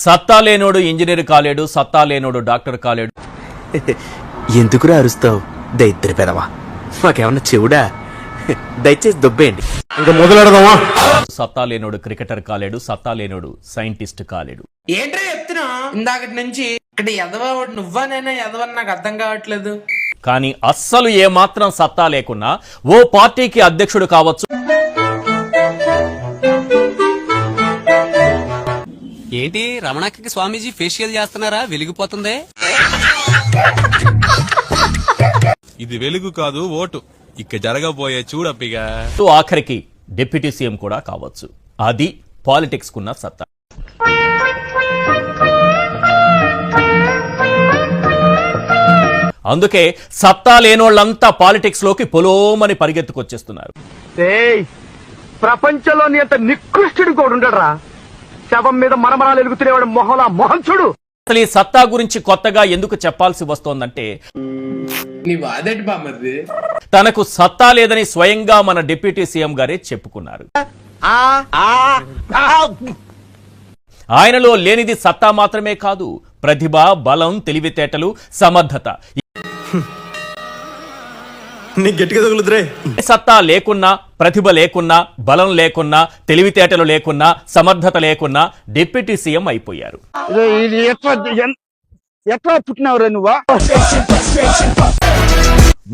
సత్తా లేనోడు ఇంజనీర్ కాలేడు, సత్తా లేనోడు డాక్టర్ కాలేడు. ఎందుకురా అరుస్తావు దైత్రి పెదవా? మాకేమన్నా చెవుడా? దయచేసి దొబ్బేయండి. ఇంకా మొదలెడదామా? సత్తా లేనోడు క్రికెటర్ కాలేడు, సత్తా లేనోడు సైంటిస్ట్ కాలేడు. ఏంట్రా చెప్తున్నా ఇందాకటి నుంచి ఇక్కడ ఎదవ నువ్వానైనా ఎదవని నాకు అర్థం కావట్లేదు. కానీ అస్సలు ఏమాత్రం సత్తా లేకున్నా ఓ పార్టీకి అధ్యక్షుడు కావచ్చు. ఏంటి రమణాకి స్వామీజీ ఫేషియల్ చేస్తున్నారా? వెలిగిపోతుంది. ఇది వెలుగు కాదు, ఓటు. ఇక జరగబోయే చూడప్పిగా ఆఖరికి డిప్యూటీ సీఎం కూడా కావచ్చు. అది పాలిటిక్స్ కున్న సత్తా. అందుకే సత్తా లేనోళ్లంతా పాలిటిక్స్ లోకి పొలోమని పరిగెత్తుకొచ్చేస్తున్నారు. ప్రపంచంలోని అంత నికృష్టుడు కూడా ఉండడరా. శవం మీద మరమరాలు ఎలుగుతునేవాడు మొహలా మొహం చూడు. అసలు ఈ సత్తా గురించి కొత్తగా ఎందుకు చెప్పాల్సి వస్తోందంటే, తనకు సత్తా లేదని స్వయంగా మన డిప్యూటీ సీఎం గారే చెప్పుకున్నారు. ఆయనలో లేనిది సత్తా మాత్రమే కాదు, ప్రతిభ, బలం, తెలివితేటలు, సమర్థత. సత్తా లేకున్నా, ప్రతిభ లేకున్నా, బలం లేకున్నా, తెలివితేటలు లేకున్నా, సమర్థత లేకున్నా డిప్యూటీ సీఎం అయిపోయారు. ఎట్లా పుట్టినవరా నువ్వా?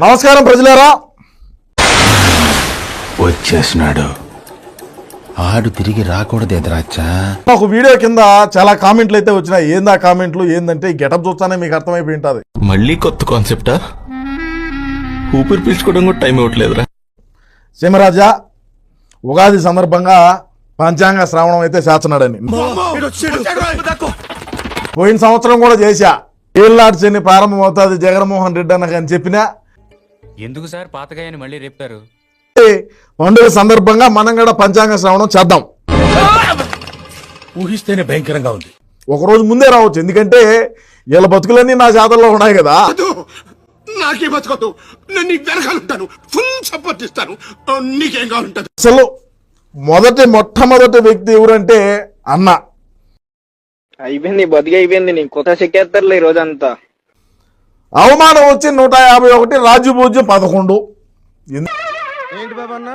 నమస్కారం ప్రజలారా. వచ్చేసినాడు ఆడు, తిరిగి రాకూడదు ఎదురాచ్చా. ఒక వీడియో కింద చాలా కామెంట్లు అయితే వచ్చినాయి. ఏందా కామెంట్లు? ఏందంటే గెటప్ చూస్తానే మీకు అర్థమైపోయి ఉంటది. మళ్ళీ కొత్త కాన్సెప్టా? ఊపిరి పీల్చుకోవడం కూడా టైం ఇవ్వట్లేదురా. సింహరాజా, ఉగాది సందర్భంగా పంచాంగ శ్రావణం అయితే చేస్తున్నాడని పోయిన సంవత్సరం కూడా చేశా. ఏళ్ళనాటి శని ప్రారంభమవుతుంది జగన్మోహన్ రెడ్డి అన్న అని చెప్పినా, ఎందుకు సార్ పాతగాయని మళ్ళీ రేపుతారు? పండుగ సందర్భంగా మనం కూడా పంచాంగ శ్రావణం చేద్దాం. ఊహిస్తేనే భయంకరంగా ఉంది. ఒకరోజు ముందే రావచ్చు, ఎందుకంటే వీళ్ళ బతుకులన్నీ నా చేతల్లో ఉన్నాయి కదా. నాకే బతుకోదు, నేను నీకు వెనకాలంటాను, ఫుల్ సపోర్ట్ ఇస్తాను, నీకేం కావాలంటాను. అసలు మొట్టమొదటి వ్యక్తి ఎవరంటే అన్న. అయిపోయింది, బతికి అయిపోయింది. నీ కొత్త చెక్కేస్తారులే ఈ రోజంతా. అవమానం వచ్చి 151, రాజ్యభోజ్యం 11. ఏంటి బాబా అన్న,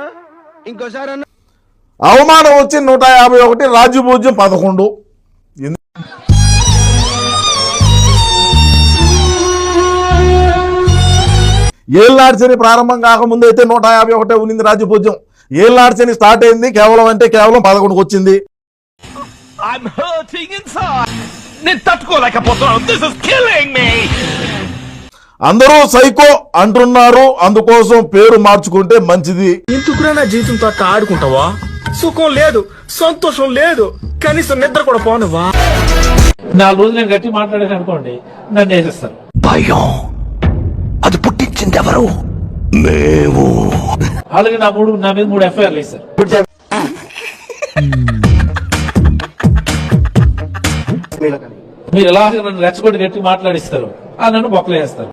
ఇంకోసారి అన్న. అవమానం వచ్చి 151, రాజ్యభోజ్యం 11. ఏళ్ళనాటి శని ప్రారంభం కాకముందు అయితే 151 ఉన్నింది రాజ్యభోజ్యం. ఏళ్ళనాటి శని స్టార్ట్ అయింది కేవలం 11కు వచ్చింది. అందరూ సైకో అంటున్నారు, అందుకోసం పేరు మార్చుకుంటే మంచిది. ఎందుకురా నా జీవితంతో అట్లా ఆడుకుంటావా? సుఖం లేదు, సంతోషం లేదు, కనీసం నిద్ర కూడా పోనువా. 4 రోజులు నేను గట్టి మాట్లాడాను అనుకోండి, నన్ను వేసేస్తారు. భయం అది పుట్టించింది ఎవరు? మేము. అలాగే నా మీద 3 ఎఫ్ఐఆర్లు వేస్తారు. మీరు ఎలా నన్ను రెచ్చగొట్టి గట్టి మాట్లాడిస్తారు, నన్ను బొక్కలేస్తారు.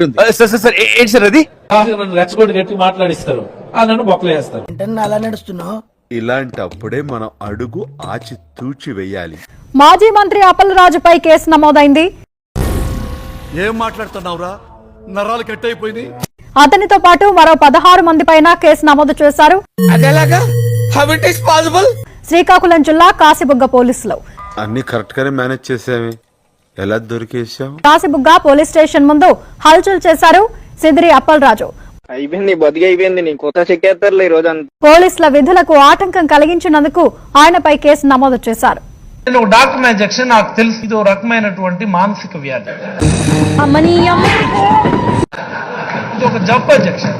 నన్ను రెచ్చగొట్టి గట్టి మాట్లాడిస్తారు, నన్ను బొక్కలేస్తారు. అలా నడుస్తున్నావు. ఇలాంటప్పుడే మనం అడుగు ఆచి తూచి వెయ్యాలి. మాజీ మంత్రి అప్పలరాజుపై కేసు నమోదైంది. ఏం మాట్లాడుతున్నావురా? నరాలు కట్ అయిపోయింది. అతనితో పాటు మరో 16 మంది పైన కేసు నమోదు చేశారు. శ్రీకాకుళం జిల్లా కాశీబుగ్గ పోలీసులు అన్ని కరెక్ట్ గానే మేనేజ్ చేసామే, ఎలా దొరికేసాం? కాశీబుగ్గ పోలీస్ స్టేషన్ ముందు హల్చల్ చేశారు సిదిరి అప్పలరాజు. అయిపోయింది, బతికి అయిపోయింది. నీ కొత్త చెక్కేస్తారులే ఈ రోజంతా. పోలీసుల విధులకు ఆటంకం కలిగించినందుకు ఆయనపై కేసు నమోదు చేశారు. డాక్టర్ ఇంజెక్షన్ నాకు తెలుసు, ఇది ఒక రకమైనటువంటి మానసిక వ్యాధి. ఇది ఒక జబ్బు ఇంజెక్షన్,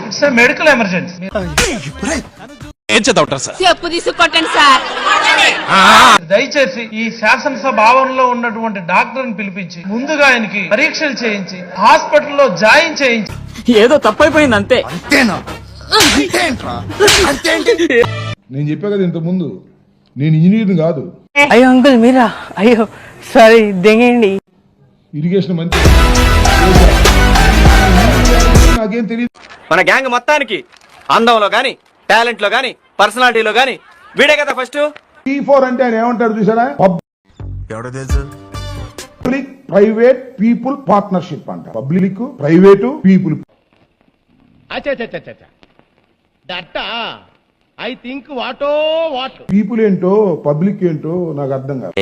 ఇట్స్ మెడికల్ ఎమర్జెన్సీ. దయచేసి ఈ శాసనసభ భవనంలో ఉన్నటువంటి డాక్టర్ని పిలిపించి ముందుగా ఆయనకి పరీక్షలు చేయించి హాస్పిటల్లో జాయిన్ చేయించి. ఏదో తప్పైపోయింది అంతే. నేను చెప్పా కదా ఇంత ముందు, నేను ఇంజనీర్ని కాదు. అయ్యో అంకుల్ మీరా? అయ్యో సారీ, దెంగండి. ఇరిగేషన్ మంచి నాకేం తెలియదు. మన గ్యాంగ్ మొత్తానికి అందంలో గాని, టాలెంట్ లో గాని, పర్సనాలిటీలో గాని వీడే కదా ఫస్ట్. P4 అంటే ఆయన ఏమంటారు చూసారా? ఎవడో తెలుసు? పబ్లిక్ ప్రైవేట్ పీపుల్ పార్ట్నర్షిప్ అంట. Public private people. పీపుల్ ఏంటో పబ్లిక్ ఏంటో నాకు అర్థం కాదు.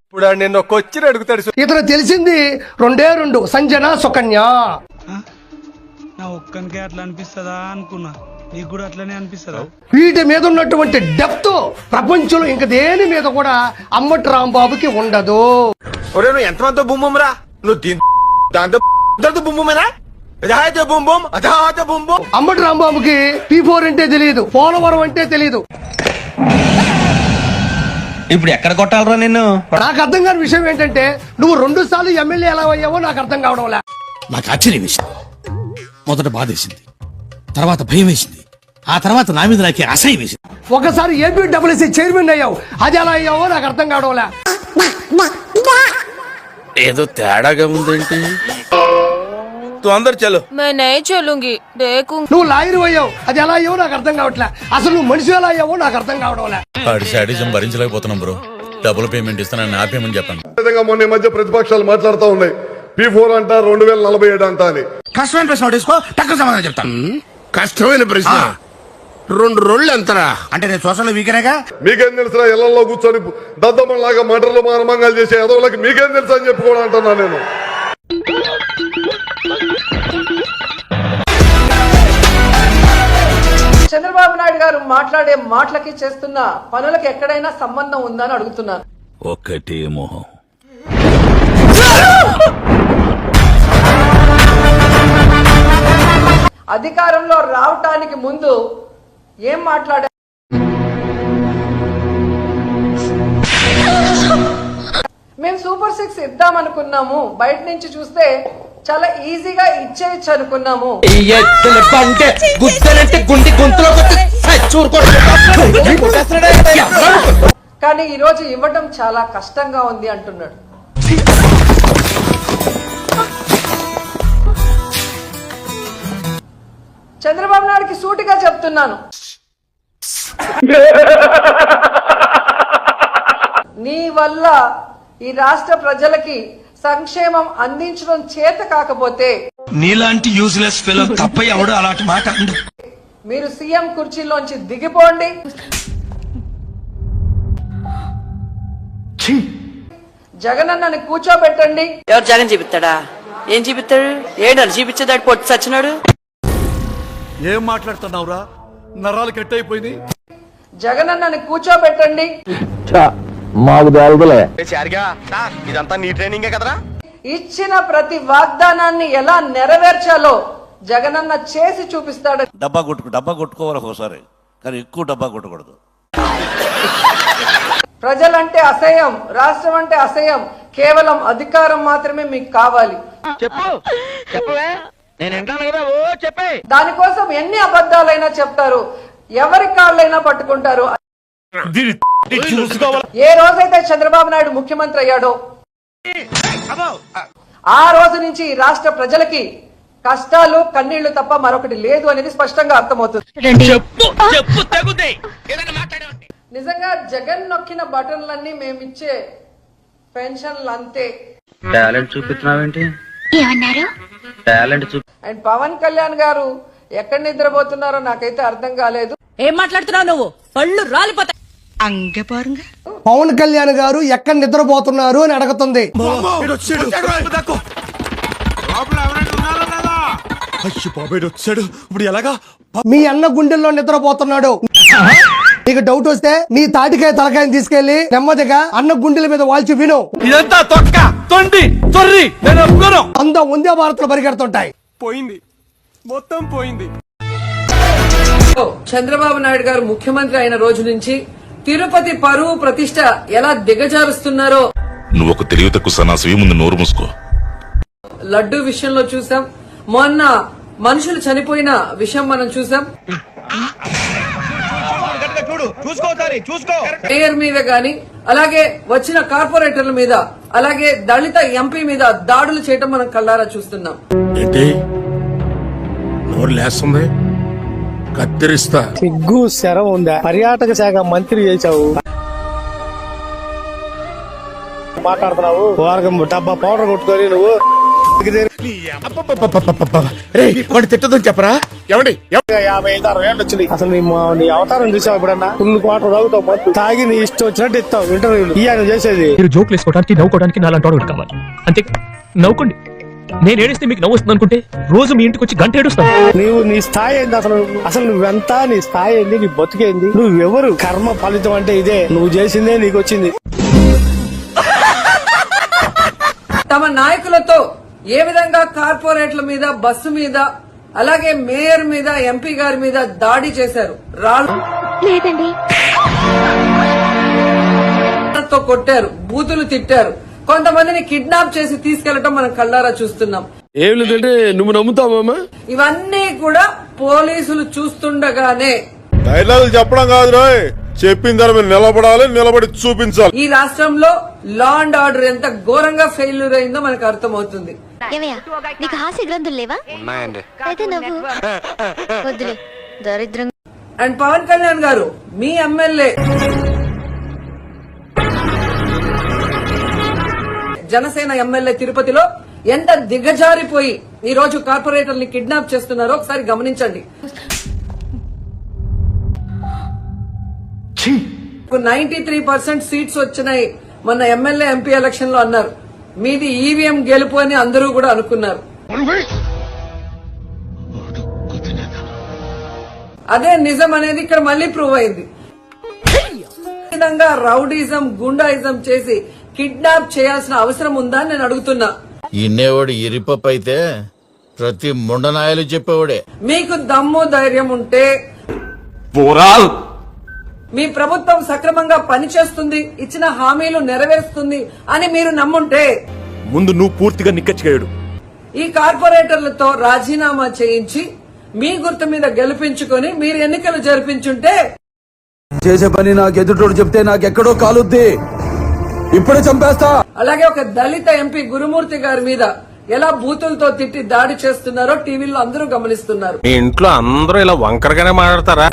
ఇప్పుడు నిన్న ఒక క్వశ్చన్ అడుగుతాడు. ఇతను తెలిసింది రెండు సంజన సుకన్య. నా ఒక్కనికే అట్లా అనిపిస్తుందా అనుకున్నా, నీకు కూడా అట్లనే అనిపిస్తుందా? వీటి మీద ఉన్నటువంటి డెప్త్ ప్రపంచంలో ఇంక దేని మీద కూడా అమ్మటి రాంబాబుకి ఉండదు. ఒరే నువ్వు ఎంతమంది బుమ్బుమ్రా, నువ్వు దాంతో బుమ్బుమేనా? అమ్మటి రాంబాబుకి P4 అంటే తెలియదు, పోలవరం అంటే తెలియదు. ఇప్పుడు ఎక్కడ కొట్టాలరా నిన్ను? నాకు అర్థం కాని విషయం ఏంటంటే నువ్వు 2 సార్లు ఎమ్మెల్యే ఎలా అయ్యావో నాకు అర్థం కావడం లే. నాకు ఆశ్చర్యం వేసింది. మొదట బాధ వేసింది, తర్వాత భయం వేసింది, ఆ తర్వాత నా మీద నాకే అసహ్యం వేసింది. ఒకసారి ఏపీడబ్ల్యూసీ చైర్మన్ అయ్యావు, అది ఎలా అయ్యావో నాకు అర్థం కావడం లే. ఏదో తేడాగా ఉందేంటి? అందరు చలో. నువ్వు లాయర్ అయ్యావు, అది ఎలా అయ్యావో నాకు అర్థం కావట్లే. అసలు నువ్వు మనిషి ఎలా అయ్యావో నాకు అర్థం కావడం లే. శాడిజం భరించలేకపోతున్నాం బ్రో. డబుల్ పేమెంట్ ఇస్తానని ఆపేయమని చెప్పండి. మొన్న మధ్య ప్రతిపక్షాలు మాట్లాడుతూ ఉన్నాయి, P4 అంట 2047 అంట అని. కష్టమైన ప్రశ్న తీసుకో, తక్కువ సమాధానం చెప్తాను. కష్టమైన ప్రశ్న 2 రోజులు ఎంతరా అంటే నేను సోషల్ వీకనేగా. మీకేం తెలుసా ఇళ్లలో కూర్చొని దద్దమ్మలాగా మటర్లు మానమంగాలు చేసే ఎదవలకి మీకేం తెలుసా అని చెప్పుకోవడం అంటున్నా నేను. చంద్రబాబు నాయుడు గారు మాట్లాడే మాటలకి చేస్తున్న పనులకి ఎక్కడైనా సంబంధం ఉందా అని అడుగుతున్నాను. ఒక్కటే మోహం. అధికారంలో రావటానికి ముందు ఏం మాట్లాడారు? మేము సూపర్ 6 ఇద్దామనుకున్నాము, బయట నుంచి చూస్తే చాలా ఈజీగా ఇచ్చేయచ్చు అనుకున్నాము. కానీ ఈ రోజు ఇవ్వటం చాలా కష్టంగా ఉంది అంటున్నాడు. చంద్రబాబు నాయుడుకి సూటిగా చెప్తున్నాను, నీ వల్ల ఈ రాష్ట్ర ప్రజలకి సంక్షేమం అందించడం చేత కాకపోతే నీలాంటి యూజ్లెస్ ఫెలో తప్ప ఎవడు అలాంటి మాట అండు. మీరు సీఎం కుర్చీలోంచి దిగిపోండి, జగనన్నని కూర్చోబెట్టండి. ఎవరు జగన్ చూపిస్తాడా? ఏం చూపిస్తాడు? ఏడాడు చూపించేదాడు పొట్టి సచ్చినాడు. ఏం మాట్లాడుతున్నావురా? నరాలు కట్ అయిపోయింది. జగనన్నని కూర్చోబెట్టండి. ఇదంతా నీ ట్రైనింగే కదరా. ఇచ్చిన ప్రతి వాగ్దానాన్ని ఎలా నెరవేర్చాలో జగనన్న చేసి చూపిస్తాడు. డబ్బా కొట్టుకోవాలి ఒకసారి, కానీ ఎక్కువ డబ్బా కొట్టకూడదు. ప్రజలంటే అసహ్యం, రాష్ట్రం అంటే అసహ్యం, కేవలం అధికారం మాత్రమే మీకు కావాలి. దానికోసం ఎన్ని అబద్ధాలైనా చెప్తారు, ఎవరి కాళ్ళైనా పట్టుకుంటారు. ఏ రోజైతే చంద్రబాబు నాయుడు ముఖ్యమంత్రి అయ్యాడో ఆ రోజు నుంచి రాష్ట్ర ప్రజలకి కష్టాలు కన్నీళ్లు తప్ప మరొకటి లేదు అనేది స్పష్టంగా అర్థమవుతుంది. నిజంగా జగన్ నొక్కిన బటన్లన్నీ మేమిచ్చే పెన్షన్లు అంతే. టాలెంట్ చూపిస్తున్నావేంటి? అండ్ పవన్ కళ్యాణ్ గారు ఎక్కడ నిద్రపోతున్నారో నాకైతే అర్థం కాలేదు. ఏం మాట్లాడుతున్నావు నువ్వు? పళ్ళు రాలిపోతాయి. పవన్ కళ్యాణ్ గారు ఎక్కడ నిద్రపోతున్నారు అని అడుగుతుంది. ఇప్పుడు ఎలాగా? మీ అన్న గుండెల్లో నిద్రపోతున్నాడు. నీకు డౌట్ వస్తే నీ తాటికాయ తలకాయని తీసుకెళ్లి నెమ్మదిగా అన్న గుండెల మీద వాల్చి విను. ఇదంతా తొక్క తొండి తొర్రి అంత ఉందే భారత్లో పరిగెడుతుంటాయి. పోయింది, మొత్తం పోయింది. చంద్రబాబు నాయుడు గారు ముఖ్యమంత్రి అయిన రోజు నుంచి తిరుపతి పరువు ప్రతిష్ట ఎలా దిగజారుస్తున్నారో నువ్వు ఒక తెలివి తక్కువ సన్నాసివి, ముందు నోరు మూసుకో. లడ్డు విషయంలో చూసాం, మొన్న మనుషులు చనిపోయిన విషయం మనం చూసాం. మేయర్ మీద గాని, అలాగే వచ్చిన కార్పొరేటర్ల మీద, అలాగే దళిత ఎంపీ మీద దాడులు చేయటం మనం కళ్ళారా చూస్తున్నాం. ఏంటి నోరు లేస్తుంది? కత్తిరిస్తా. సిగ్గు శరం ఉందా? పర్యాటక శాఖ మంత్రి చేశావు. మాట్లాడుతున్నావు డబ్బా పౌడర్ కొట్టుకొని నువ్వు వాడు తిట్టదని చెప్పరా ఏమండి 55-60 ఏళ్ళు వచ్చింది. అసలు నీ అవతారం చూసావు ఎప్పుడన్నా? ఫుల్ క్వార్టర్ తాగుతావు, మొత్తం తాగి నీ ఇష్టం వచ్చినట్టు ఇస్తావు ఇంటర్వ్యూలు. ఇయ్యాను చేసేది. మీరు జోకులు వేసుకోవడానికి నవ్వుకోవడానికి నాలంటి వాడు కావాలి అంతే. నవ్వుకోండి. నేను ఏడిస్తే మీకు నవ్వు వస్తుంది అనుకుంటే రోజు మీ ఇంటికి వచ్చి గంట ఏడుస్తాను. నీ స్థాయి ఏంది అసలు నువ్వెంత, నీ స్థాయి ఏంది, నీ బతుకేంది, నువ్వెవరు? కర్మ ఫలితం అంటే ఇదే, నువ్వు చేసిందే నీకు వచ్చింది. తమ నాయకులతో ఏ విధంగా కార్పొరేట్ల మీద, బస్సు మీద, అలాగే మేయర్ మీద, ఎంపీ గారి మీద దాడి చేశారు. రాళ్లతో కొట్టారు, బూతులు తిట్టారు, కొంతమందిని కిడ్నాప్ చేసి తీసుకెళ్లటం మనం కళ్ళారా చూస్తున్నాం. ఏం లేదంటే నువ్వు నమ్ముతావమ్మా? ఇవన్నీ కూడా పోలీసులు చూస్తుండగానే డైలాగులు చెప్పడం కాదు రాయ్, చెప్పిన దాని మీద నిలబడాలి, నిలబడి చూపించాలి. ఈ రాష్ట్రంలో లా అండ్ ఆర్డర్ ఎంత ఘోరంగా ఫెయిల్యూర్ అయిందో మనకు అర్థమవుతుంది. నీకు హాస్య గ్రంథులు లేవా? అయితే నవ్వు వద్దులే దరిద్రం. అండ్ పవన్ కళ్యాణ్ గారు, మీ ఎమ్మెల్యే జనసేన ఎమ్మెల్యే తిరుపతిలో ఎంత దిగజారిపోయి ఈ రోజు కార్పొరేటర్ని కిడ్నాప్ చేస్తున్నారో ఒకసారి గమనించండి. 93% సీట్స్ వచ్చినాయి మొన్న ఎమ్మెల్యే ఎంపీ ఎలక్షన్ లో అన్నారు. మీది ఈవీఎం గెలుపు అని అందరూ కూడా అనుకున్నారు. అదే నిజం అనేది ఇక్కడ మళ్ళీ ప్రూవ్ అయింది. ఈ విధంగా రౌడీజం, గుండాయిజం చేసి కిడ్నాప్ చేయాల్సిన అవసరం ఉందా అని నేను అడుగుతున్నా. ఇన్నేవాడు ఇరిపప్పు అయితే ప్రతి ముండనాయలు చెప్పేవాడే. మీకు దమ్ము ధైర్యం ఉంటే మీ ప్రభుత్వం సక్రమంగా పనిచేస్తుంది, ఇచ్చిన హామీలు నెరవేరుస్తుంది అని మీరు నమ్ముంటే ముందు నువ్వు పూర్తిగా నిక్కచ్చిగాడు. ఈ కార్పొరేటర్లతో రాజీనామా చేయించి మీ గుర్తు మీద గెలిపించుకొని మీరు ఎన్నికలు జరిపించుంటే. చేసే పని నాకు ఎదుటోడు చెప్తే నాకెక్కడో కాలుద్ది, ఇప్పుడే చంపేస్తా. అలాగే ఒక దళిత ఎంపీ గురుమూర్తి గారి మీద ఎలా బూతులతో తిట్టి దాడి చేస్తున్నారో టీవీలో అందరూ గమనిస్తున్నారు. మీ ఇంట్లో అందరూ ఇలా వంకరగానే మాట్లాడతారా?